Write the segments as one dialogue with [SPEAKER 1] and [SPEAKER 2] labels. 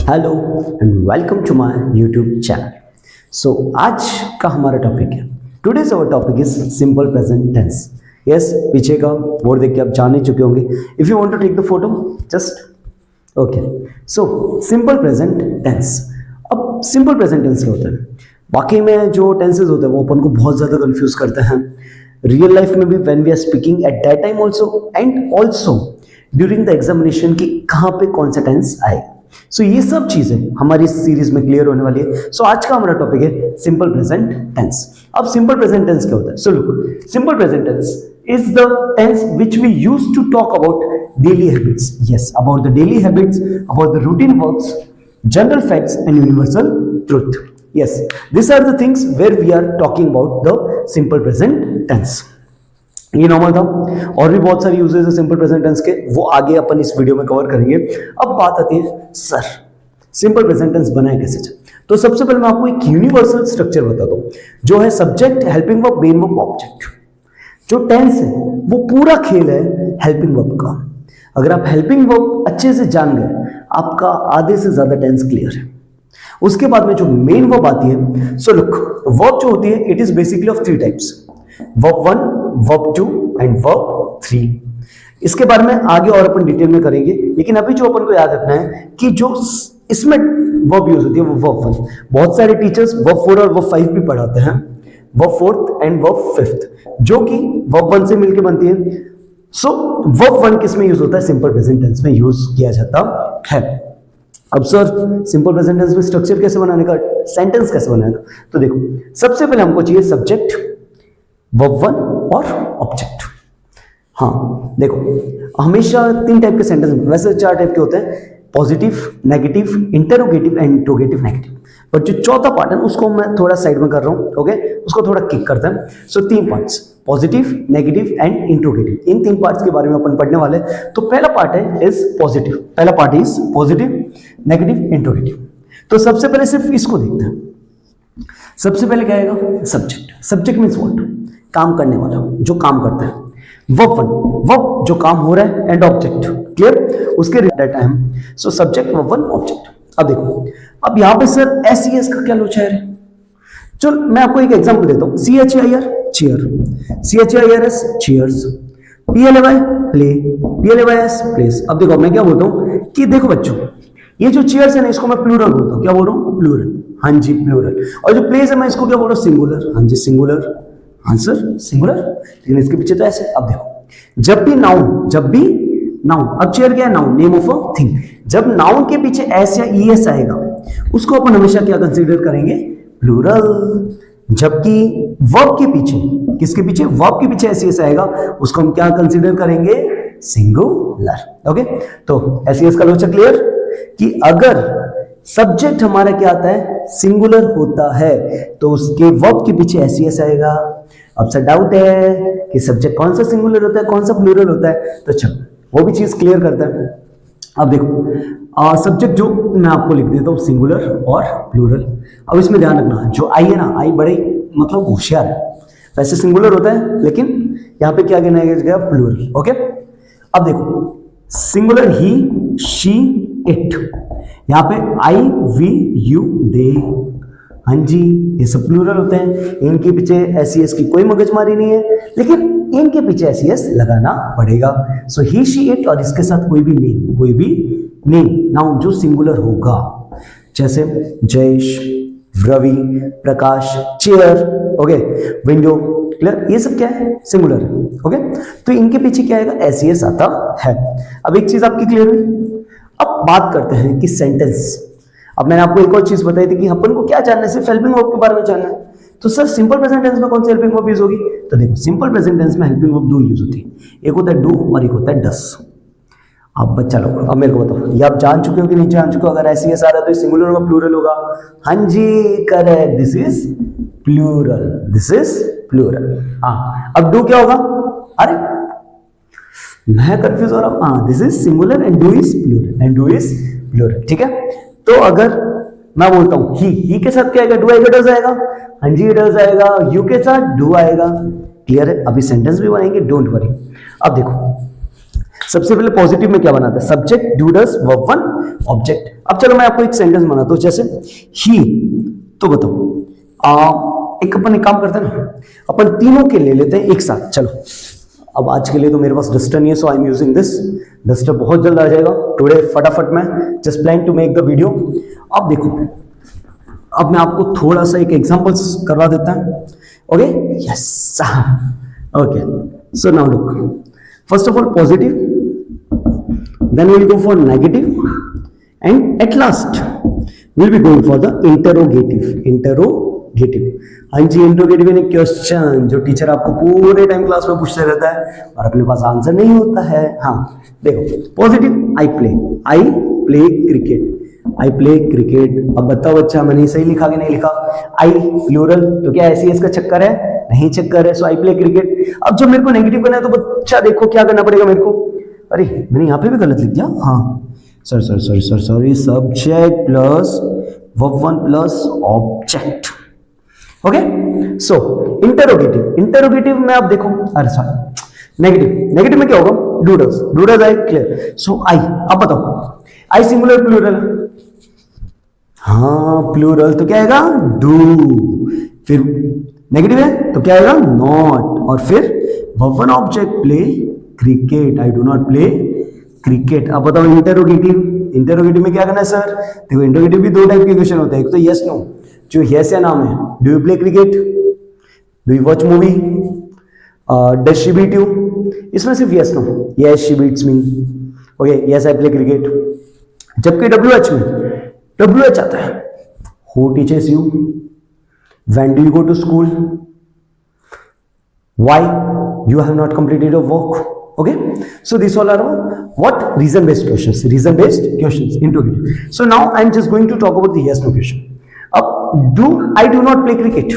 [SPEAKER 1] Hello and welcome to my YouTube channel. So आज का हमारा टॉपिक है, today's our topic is simple present tense. Yes, पीछे का बोर्ड देख के आप जान ही चुके होंगे। If you want to take the photo just okay. So simple present tense. अब सिंपल प्रेजेंट टेंस क्या होता है? बाकी में जो टेंसेज होते हैं वो अपन को बहुत ज़्यादा कंफ्यूज करते हैं रियल लाइफ में भी, when we are speaking at that time also and also during the examination की कहाँ पे कौन सा टेंस आए। सो ये सब चीजें हमारी इस सीरीज में क्लियर होने वाली है। सो आज का हमारा टॉपिक है सिंपल प्रेजेंट टेंस। अब सिंपल प्रेजेंट टेंस क्या होता है? So look, simple present tense is the tense which we use to talk about daily habits. Yes, about the daily habits, about the routine works, general facts and universal truth. Yes, these are the things where we are talking about the simple present tense. ये normal था, और भी बहुत सारी uses है simple present tense के, वो आगे अपन इस वीडियो में कवर करेंगे। अब बात आती है सर सिंपल प्रेजेंट टेंस बनाए कैसे। तो सबसे पहले मैं आपको एक यूनिवर्सल स्ट्रक्चर बताता हूं, जो है subject, helping verb, main verb, object. जो टेंस है वो पूरा खेल है हेल्पिंग वर्ब का। अगर आप हेल्पिंग वर्ब अच्छे से जान गए, आपका आधे से ज्यादा टेंस क्लियर है। उसके बाद में जो मेन वर्ब आती है, सो लुक, वर्ब जो होती है it is basically of three types, verb 1, verb 2 and verb 3। इसके बारे में आगे और अपन डिटेल में करेंगे, लेकिन अभी जो अपन को याद रखना है कि जो इसमें वर्ब यूज होती है वो वर्ब 1। बहुत सारे टीचर्स वर्ब 4 और वर्ब 5 भी पढ़ाते हैं, verb 4th and verb 5th, जो कि वर्ब 1 से मिलकर बनती है। सो वर्ब 1 किस में यूज होता है? सिंपल प्रेजेंट टेंस में यूज किया जाता है। अब सर सिंपल प्रेजेंट टेंस में स्ट्रक्चर कैसे बनाने का, सेंटेंस कैसे बनाने का? तो देखो, सबसे पहले हमको चाहिए सब्जेक्ट, वर्ब 1 और ऑब्जेक्ट। हाँ देखो, हमेशा 3 टाइप के सेंटेंस, वैसे 4 टाइप के होते हैं, positive, negative, interrogative and interrogative negative. But जो चौथा पार्ट है उसको मैं थोड़ा साइड में कर रहा हूं, ओके, उसको थोड़ा किक करते हैं। सो 3 parts, positive, negative and interrogative, in 3 parts के बारे में अपन पढ़ने वाले। तो पहला पार्ट है इज पॉजिटिव, पहला part is positive, negative, interrogative. तो सबसे पहले सिर्फ इसको देखते हैं। सबसे पहले क्या आएगा? सब्जेक्ट। Subject means what? काम करने वाला, जो काम करता है। वर्ब 1, वर्ब जो काम हो रहा है, एंड ऑब्जेक्ट, क्लियर, उसके रिलेटेड है। So subject, verb 1, object. अब देखो, अब यहां पे सर SES का क्या लोचा है? चलो मैं आपको एक एग्जांपल देता हूं। CHAIR chair, CHAIRS chairs, PLAY play, PLAYS place. अब देखो मैं क्या बोलता हूं कि देखो बच्चों, ये जो चेयर्स है ना, इसको मैं प्लूरल बोलता हूं। क्या बोल रहा हूं? प्लूरल। हाँ जी, प्लूरल। और जो प्लेस है मैं इसको क्या बोल रहा हूं? सिंगुलर। हाँ जी, सिंगुलर। आंसर सिंगुलर, लेकिन इसके पीछे तो ऐसे। अब देखो, जब भी नाउन, जब भी नाउन, अब चेयर क्या है? Noun, name of a thing. जब नाउन के पीछे एस या ES आएगा, उसको अपन हमेशा क्या कंसीडर करेंगे? प्लूरल। जबकि वर्ब के पीछे, किसके पीछे? वर्ब के पीछे SES आएगा, उसको हम क्या कंसीडर करेंगे? सिंगुलर। ओके, तो SES का लोचा क्लियर कि अगर सब्जेक्ट हमारा क्या आता है? सिंगुलर होता है, तो उसके वर्ब के पीछे SES आएगा। अब सर डाउट है कि सब्जेक्ट कौन सा सिंगुलर होता है, कौन सा प्लूरल होता है, तो चलो वो भी चीज क्लियर करता है। अब देखो, सब्जेक्ट जो मैं आपको लिख देता हूं सिंगुलर और प्लूरल। अब इसमें ध्यान रखना, जो आई है ना, आई बड़े मतलब होशियार है। वैसे सिंगुलर होता है, लेकिन यहां पे क्या कहना गया? प्लूरल। ओके, अब देखो, सिंगुलर ही, शी, इट, यहां पे I, we, you, they। हाँ जी, ये सब प्लूरल होते हैं। इनके पीछे SES की कोई मगजमारी नहीं है, लेकिन इनके पीछे SES लगाना पड़ेगा। सो ही, शी, इट, और इसके साथ कोई भी नेम, कोई भी नेम, नाउन जो सिंगुलर होगा, जैसे जयेश, रवि, प्रकाश, चेयर, ओके, विंडो, क्लियर, ये सब क्या है? सिंगुलर है। ओके, तो इनके पीछे क्या आएगा? SES आता है। अब एक चीज आपकी क्लियर हुई। अब बात करते हैं कि सेंटेंस। अब मैंने आपको एक और चीज बताई थी कि अपन को क्या जानना है? सिर्फ हेल्पिंग वर्ब के बारे में जानना है। तो सर सिंपल प्रेजेंट टेंस में कौन सी हेल्पिंग वर्ब यूज होगी? तो देखो, सिंपल प्रेजेंट टेंस में हेल्पिंग वर्ब 2 यूज होती है। एक होता है डू और एक होता है डस। अब बच्चा लोग, अब मेरे को बताओ, ये आप जान चुके हो कि नहीं जान चुके हो? अगर SES आ रहा है तो सिंगुलर होगा, प्लूरल होगा? हाँ जी, correct, this is plural, this is plural. हाँ, अब डू क्या होगा? अरे मैं कंफ्यूज हो रहा हूं। हाँ, this is singular and do is plural, and do is plural. ठीक है, तो अगर मैं बोलता हूं ही के साथ क्या आएगा? डू आएगा, डज आएगा? हाँ जी, डज आएगा। यू के साथ डू आएगा। क्लियर है? अभी सेंटेंस भी बनाएंगे, डोंट वरी। अब देखो, सबसे पहले पॉजिटिव में क्या बनाता है, subject, do, does, verb one, object. अब चलो मैं आपको एक सेंटेंस बनाता हूं, जैसे ही, तो बताओ एक अपन एक काम करते हैं ना, अपन तीनों के ले लेते हैं एक साथ। चलो अब आज के लिए तो मेरे पास डस्टर नहीं है, so I am using this. Duster बहुत जल्द आ जाएगा टुडे, फटाफट मैं just plan to make the video. अब देखो, अब मैं आपको थोड़ा सा एक एग्जांपल्स करवा देता हूं। Okay, yes, okay, so now look, first of all positive, then we will go for negative, and at last we will be going for the interrogative। हाँ जी, इंटरोगेटिव यानी क्वेश्चन, जो टीचर आपको पूरे टाइम क्लास में पूछते रहता है और अपने पास आंसर नहीं होता है। हाँ देखो, पॉजिटिव, आई प्ले क्रिकेट। अब बताओ बच्चा, मैंने सही लिखा कि नहीं लिखा? आई प्लूरल, तो क्या ऐसी इसका चक्कर है? नहीं चक्कर है, सो आई प्ले क्रिकेट। अब जब मेरे को नेगेटिव करना है तो बच्चा देखो क्या करना पड़ेगा मेरे को। अरे मैंने यहाँ पे भी गलत लिख दिया। हाँ sorry, subject plus verb one plus object. Okay, so interrogative में आप देखो, अरे सॉरी, नेगेटिव में क्या होगा? Do does I, clear. So I, अब बताओ आई सिंगुलर प्लूरल? हाँ प्लूरल, तो क्या आएगा? डू। फिर नेगेटिव है तो क्या आएगा? नॉट। और फिर verb one object play cricket, I do not play cricket. अब बताओ इंटरोगेटिव में क्या करना है सर? देखो इंटरोगेटिव भी दो टाइप के क्वेश्चन होते हैं, एक तो यस नो, जो यस या नाम है, do you play cricket, do you watch movie, does she beat you. इसमें सिर्फ yes no, yes she beats me, okay, yes I play cricket. जबकि डब्ल्यूएच में डब्ल्यूएच आता है, who teachers you, when do you go to school, why you have not completed your work. Okay, so these all are what? Reason based questions, interrogative. So now I'm just going to talk about the yes no question. I do not play cricket,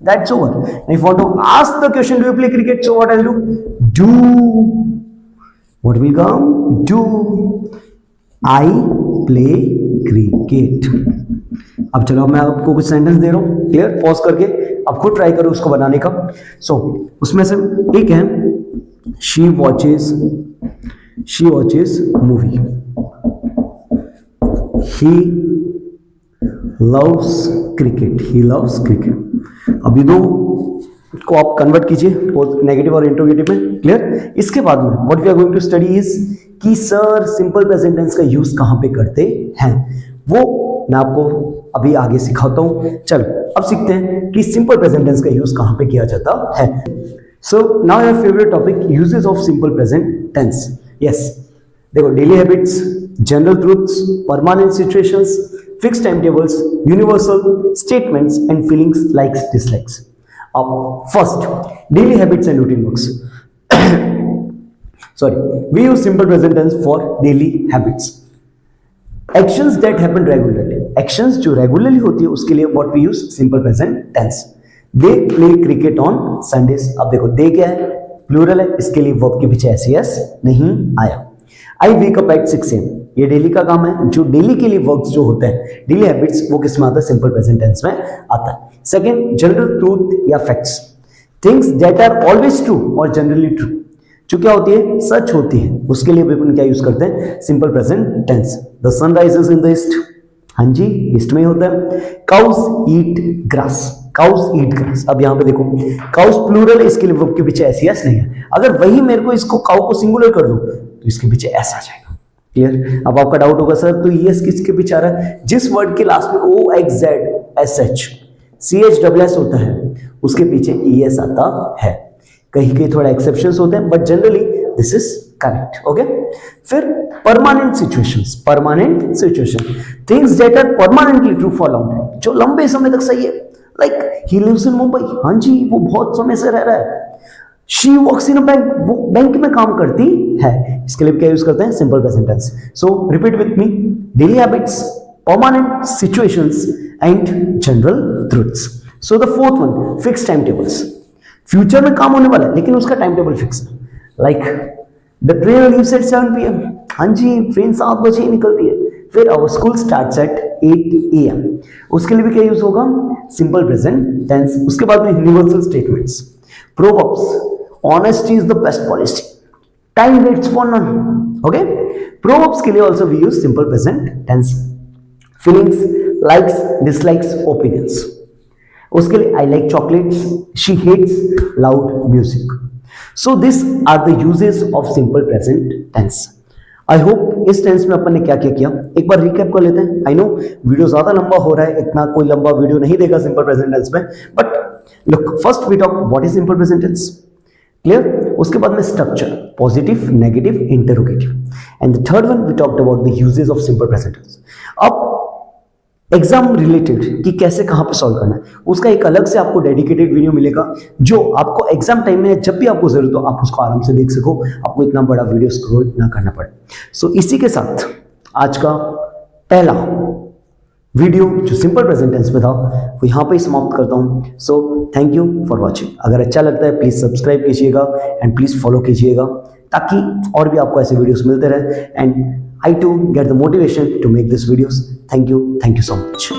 [SPEAKER 1] that's over. Now if I want to ask the question, do you play cricket, so what I'll do, what will come? Do I play cricket? अब चलो मैं आपको कुछ sentence दे रहा हूं, clear, pause करके आप खुद ट्राई करो उसको बनाने का। सो उसमें से एक है, she watches movie, he loves cricket. अभी दो को आप कन्वर्ट कीजिए नेगेटिव और इंटरोगेटिव में, क्लियर। इसके बाद में what we are going to study is कि सर सिंपल प्रेजेंट टेंस का यूज कहां पे करते हैं, वो मैं आपको अभी आगे सिखाता हूं। चलो अब सीखते हैं कि सिंपल प्रेजेंट टेंस का यूज कहां पे किया जाता है। So now your favourite topic, uses of simple present tense. Yes, देखो, daily habits, general truths, permanent situations, fixed time tables, universal statements and feelings, likes, dislikes. अब first, daily habits and routine works. We use simple present tense for daily habits, actions that happen regularly. Actions जो regularly होती है उसके लिए what we use simple present tense. They play cricket on Sundays. अब देखो दे क्या है? Plural है, इसके लिए वर्ब के पीछे एस नहीं आया। आई वेक अप एट 6 AM, ये डेली का काम है। जो डेली के लिए वर्क्स जो होते हैं, डेली हैबिट्स, वो किस में आता है? सिंपल प्रेजेंट टेंस में आता है। सेकंड, जनरल ट्रूथ या facts, things that are always true और जनरली ट्रू, जो क्या होती है? सच होती है, उसके लिए अपन क्या यूज करते हैं? Simple present tense. The sun rises in the east, हाँ जी, ईस्ट में ही होता है। काउस ईट ग्रास, अब यहां पे देखो काउस प्लूरल है, इसके लिए वर्ब के पीछे एस नहीं है। अगर वही मेरे को इसको काउ को सिंगुलर कर दो तो इसके पीछे एस आ जाएगा, क्लियर। अब आपका डाउट होगा सर तो यस किसके पीछे आ रहा है? जिस वर्ड के लास्ट में OXZ CHSS होता है उसके पीछे ES आता है। कहीं थोड़ा एक्सेप्शंस होते हैं, but generally this is correct. Okay, फिर permanent situation, things that are permanently true for long time, जो लंबे समय तक सही है। Like he lives in Mumbai, हाँ जी, वो बहुत समय से रह रहा है। She works in a bank, वो बैंक में काम करती है। इसके लिए क्या यूज करते हैं? Simple present tense. So repeat with me, daily habits, permanent situations and general truths. So the fourth one, fix time tables, future में काम होने वाला है लेकिन उसका टाइम टेबल फिक्स है। Like the train leaves at 7 PM, हाँ जी, train 7 बजे ही निकलती है। फिर our school starts at 8 AM, उसके लिए भी क्या यूज होगा? Simple present tense. उसके बाद में universal statements, proverbs, honesty is the best policy, time waits for none. Okay, proverbs के लिए also we use simple present tense. Feelings, likes, dislikes, opinions. उसके लिए I like chocolates, she hates loud music. So this are the uses of simple present tense. I hope इस tense में अपन ने क्या क्या किया एक बार रिकैप कर लेते हैं. आई नो वीडियो ज्यादा लंबा हो रहा है, इतना कोई लंबा वीडियो नहीं देगा सिंपल प्रेजेंट टेंस में, but look, first we talk what is simple present tense. Clear. उसके बाद में structure, positive, negative, interrogative, and the third one we talked about the uses of simple present tense. अब exam related कि कैसे कहां पे solve करना है, उसका एक अलग से आपको डेडिकेटेड वीडियो मिलेगा जो आपको एग्जाम टाइम में जब भी आपको जरूरत हो आप उसको आराम से देख सको, आपको इतना बड़ा वीडियो स्क्रॉल ना करना पड़े. सो इसी के साथ आज का पहला वीडियो जो सिंपल प्रेजेंट टेंस पे था वो यहां पे ही समाप्त करता हूं. So thank you for watching. अगर अच्छा लगता है प्लीज सब्सक्राइब कीजिएगा एंड प्लीज फॉलो कीजिएगा ताकि और भी आपको ऐसे वीडियोस मिलते रहे, and I too get the motivation to make these videos. Thank you so much.